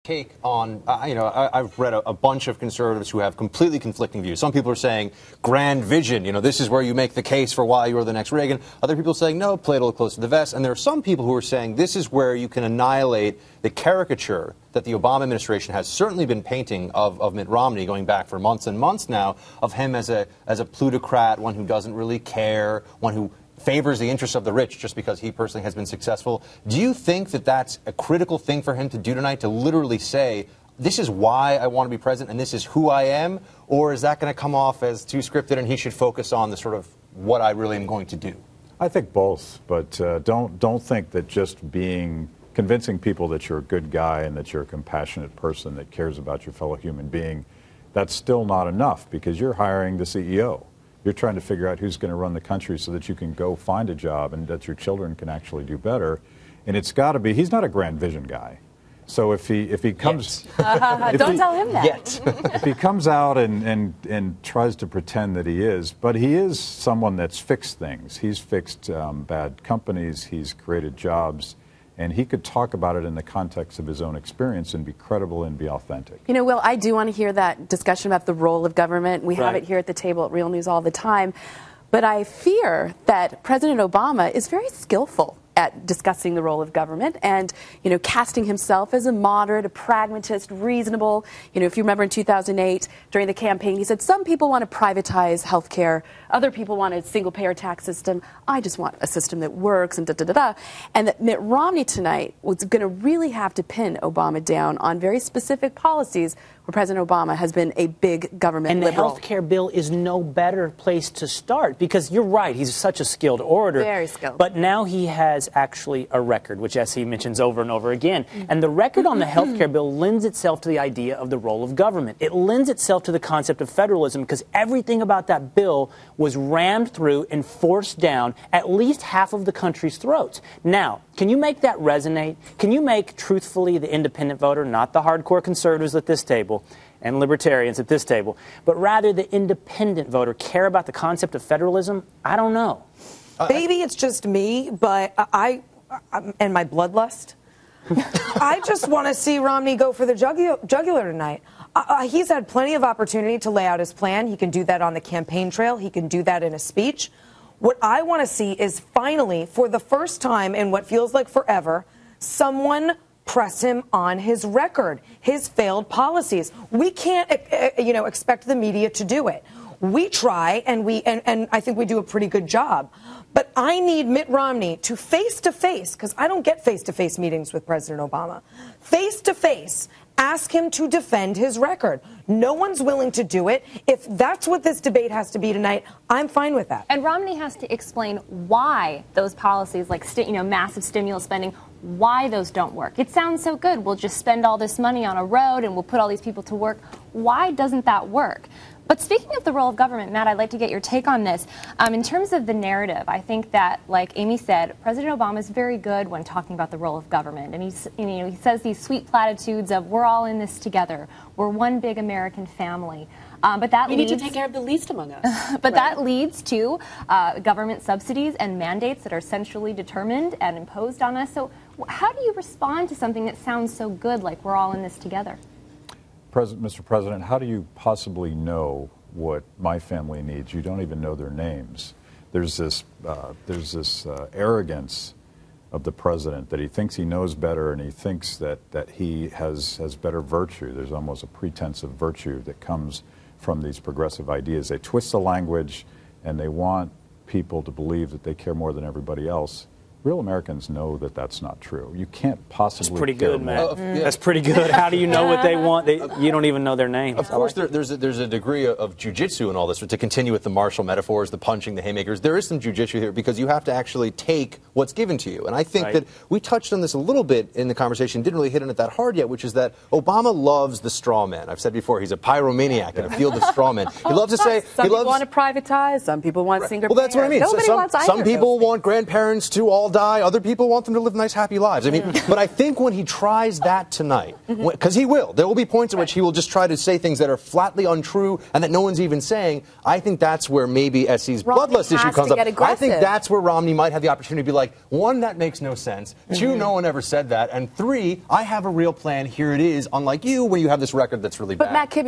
take on, I've read a bunch of conservatives who have completely conflicting views. Some people are saying grand vision, this is where you make the case for why you're the next Reagan. Other people are saying, no, play it a little close to the vest. And there are some people who are saying this is where you can annihilate the caricature that the Obama administration has certainly been painting of Mitt Romney going back for months and months now, of him as a plutocrat, one who doesn't really care, one who favors the interests of the rich just because he personally has been successful. Do you think that that's a critical thing for him to do tonight, to literally say, this is why I want to be president and this is who I am? Or is that going to come off as too scripted and he should focus on the sort of what I really am going to do? I think both, but don't think that just convincing people that you're a good guy and that you're a compassionate person that cares about your fellow human being, that's still not enough, because you're hiring the CEO. You're trying to figure out who's going to run the country so that you can go find a job and that your children can actually do better. And it's got to be, he's not a grand vision guy. So if he comes, don't tell him that. Yet. If he comes out and tries to pretend that he is, but he is someone that's fixed things. He's fixed bad companies. He's created jobs. And he could talk about it in the context of his own experience and be credible and be authentic. Will, I do want to hear that discussion about the role of government. We have it here at the table at Real News all the time. But I fear that President Obama is very skillful at discussing the role of government and, casting himself as a moderate, a pragmatist, reasonable. If you remember in 2008, during the campaign, he said, some people want to privatize health care. Other people want a single-payer tax system. I just want a system that works, and da-da-da-da. And that Mitt Romney tonight was going to really have to pin Obama down on very specific policies where President Obama has been a big government liberal. And the health care bill is no better place to start, because you're right, he's such a skilled orator. Very skilled. But now he has actually a record, which, as he mentions over and over again. And the record on the health care bill lends itself to the idea of the role of government. It lends itself to the concept of federalism, because everything about that bill was rammed through and forced down at least half of the country's throats. Now, can you make that resonate? Can you make, truthfully, the independent voter, not the hardcore conservatives at this table and libertarians at this table, but rather the independent voter, care about the concept of federalism? I don't know. Maybe it's just me, but I and my bloodlust. I just want to see Romney go for the jugular tonight. He's had plenty of opportunity to lay out his plan. He can do that on the campaign trail. He can do that in a speech. What I want to see is finally, for the first time in what feels like forever, someone press him on his record, his failed policies. We can't, expect the media to do it. We try, and I think we do a pretty good job. But I need Mitt Romney to face-to-face, because I don't get face-to-face meetings with President Obama, face-to-face, ask him to defend his record. No one's willing to do it. If that's what this debate has to be tonight, I'm fine with that. And Romney has to explain why those policies, like massive stimulus spending, why those don't work. It sounds so good. We'll just spend all this money on a road and we'll put all these people to work. Why doesn't that work? But speaking of the role of government, Matt, I'd like to get your take on this. In terms of the narrative, I think that, like Amy said, President Obama is very good when talking about the role of government. And he says these sweet platitudes of, we're all in this together. We're one big American family. But that we need to take care of the least among us. But that leads to government subsidies and mandates that are centrally determined and imposed on us. So how do you respond to something that sounds so good, like we're all in this together? Mr. President, how do you possibly know what my family needs? You don't even know their names. There's this arrogance of the president that he thinks he knows better, and he thinks that he has better virtue. There's almost a pretense of virtue that comes from these progressive ideas. They twist the language, and they want people to believe that they care more than everybody else. Real Americans know that that's not true. You can't possibly. That's pretty good, Matt. That's pretty good. How do you know what they want? You don't even know their names. Of course, there's a degree of jujitsu in all this. To continue with the martial metaphors, the punching, the haymakers, there is some jujitsu here, because you have to actually take what's given to you. And I think that we touched on this a little bit in the conversation, didn't really hit on it that hard yet, which is that Obama loves the straw man. I've said before, he's a pyromaniac in a field of straw men. He loves to say some people want to privatize, some people want single. Well, that's what I mean. Nobody wants either. Some people want grandparents to all die die. Other people want them to live nice, happy lives. I mean, but I think when he tries that tonight, because he will, there will be points at which he will just try to say things that are flatly untrue and that no one's even saying. I think that's where maybe SC's bloodlust issue comes up. I think that's where Romney might have the opportunity to be like, one, that makes no sense. Two, no one ever said that. And three, I have a real plan. Here it is. Unlike you, when you have this record that's really bad. But Matt Kibbe,